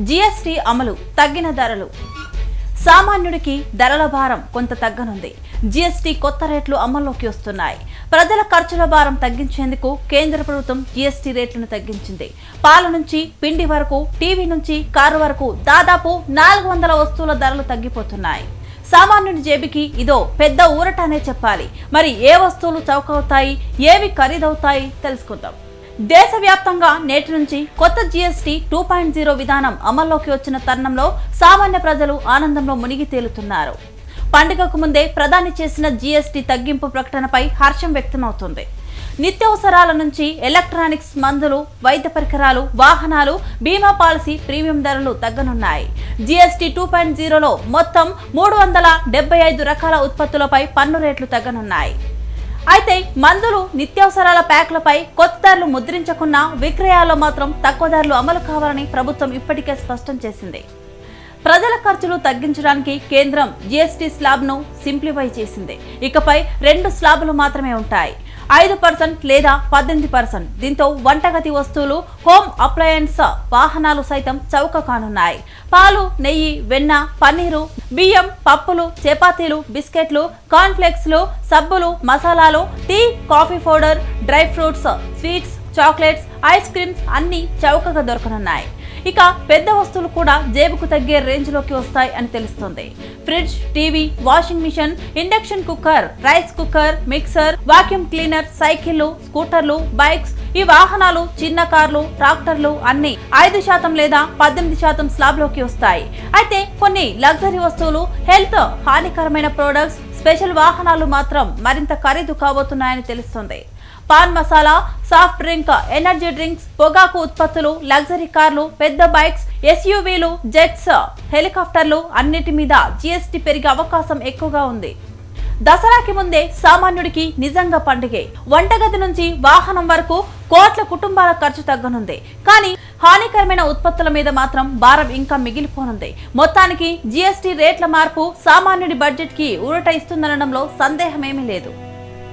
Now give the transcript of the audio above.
GST అమలు, తగ్గిన ధరలు. సామాన్యుడికి ధరల భారం కొంత తగ్గనుంది. జీఎస్టీ కొత్త రేట్లు అమల్లోకి వస్తున్నాయి. ప్రజల ఖర్చుల భారం తగ్గించేందుకు కేంద్ర ప్రభుత్వం జీఎస్టీ రేట్లను తగ్గించింది. పాల నుంచి పిండి వరకు, టీవీ నుంచి కారు వరకు దాదాపు 400 వస్తువుల ధరలు తగ్గిపోతున్నాయి. సామాన్యుడి జేబుకి ఇదో పెద్ద ఊరటనే చెప్పాలి. మరి ఏ వస్తువులు చౌకవుతాయి, ఏవి ఖరీదవుతాయి తెలుసుకుందాం. దేశవ్యాప్తంగా నేటి నుంచి కొత్త జీఎస్టీ 2.0 విధానం అమల్లోకి వచ్చిన తరుణంలో సామాన్య ప్రజలు ఆనందంలో మునిగి తేలుతున్నారు. పండుగకు ముందే ప్రధాని చేసిన జీఎస్టీ తగ్గింపు ప్రకటనపై హర్షం వ్యక్తమవుతుంది. నిత్యావసరాల నుంచి ఎలక్ట్రానిక్స్, మందులు, వైద్య పరికరాలు, వాహనాలు, బీమా పాలసీ ప్రీమియం ధరలు తగ్గనున్నాయి. జీఎస్టీ 2.0లో మొత్తం 375 రకాల ఉత్పత్తులపై పన్ను రేట్లు తగ్గనున్నాయి. అయితే మందులు, నిత్యావసరాల ప్యాక్లపై కొత్త ధరలు ముద్రించకున్నా విక్రయాల్లో మాత్రం తక్కువ ధరలు అమలు కావాలని ప్రభుత్వం ఇప్పటికే స్పష్టం చేసింది. ప్రజల ఖర్చులు తగ్గించడానికి కేంద్రం జీఎస్టీ స్లాబ్ను సింప్లిఫై చేసింది. ఇకపై 2 స్లాబులు మాత్రమే ఉంటాయి. 5% లేదా 18%. దీంతో వంటగది వస్తువులు, హోమ్ అప్లయన్స్, వాహనాలు సైతం చౌక కానున్నాయి. పాలు, నెయ్యి, వెన్న, పన్నీరు, బియ్యం, పప్పులు, చపాతీలు, బిస్కెట్లు, కార్న్ఫ్లెక్స్లు, సబ్బులు, మసాలాలు, tea, coffee powder, dry fruits, sweets, chocolates, ice creams అన్ని చౌకగా దొరకనున్నాయి. ఇక పెద్ద వస్తువులు కూడా జేబుకు తగ్గే రేంజ్ లోకి వస్తాయి అని తెలుస్తుంది. Fridge, TV, washing machine, induction cooker, rice cooker, mixer, vacuum cleaner, సైకిళ్లు, స్కూటర్లు, బైక్స్, ఈ వాహనాలు, చిన్న కార్లు, ట్రాక్టర్లు అన్ని 5% లేదా 18% స్లాబ్ లోకి వస్తాయి. అయితే కొన్ని లగ్జరీ వస్తువులు, హెల్త్ హానికరమైన ప్రొడక్ట్స్, స్పెషల్ వాహనాలు మాత్రం మరింత ఖరీదు కాబోతున్నాయని తెలుస్తుంది. Pan masala, soft drink, energy drinks, పొగాకు ఉత్పత్తులు, లగ్జరీ కార్లు, పెద్ద బైక్స్, ఎస్యూవీలు, జెట్స్, హెలికాప్టర్లు అన్నిటి మీద జీఎస్టీ పెరిగే అవకాశం ఎక్కువగా ఉంది. దసరాకి ముందే సామాన్యుడికి నిజంగా పండుగే. వంటగది నుంచి వాహనం వరకు కోట్ల కుటుంబాల ఖర్చు తగ్గనుంది. కానీ హానికరమైన ఉత్పత్తుల మీద మాత్రం భారం ఇంకా మిగిలిపోనుంది. మొత్తానికి జీఎస్టీ రేట్ల మార్పు సామాన్యుడి బడ్జెట్ కి ఊరట ఇస్తుందనడంలో సందేహమేమీ లేదు.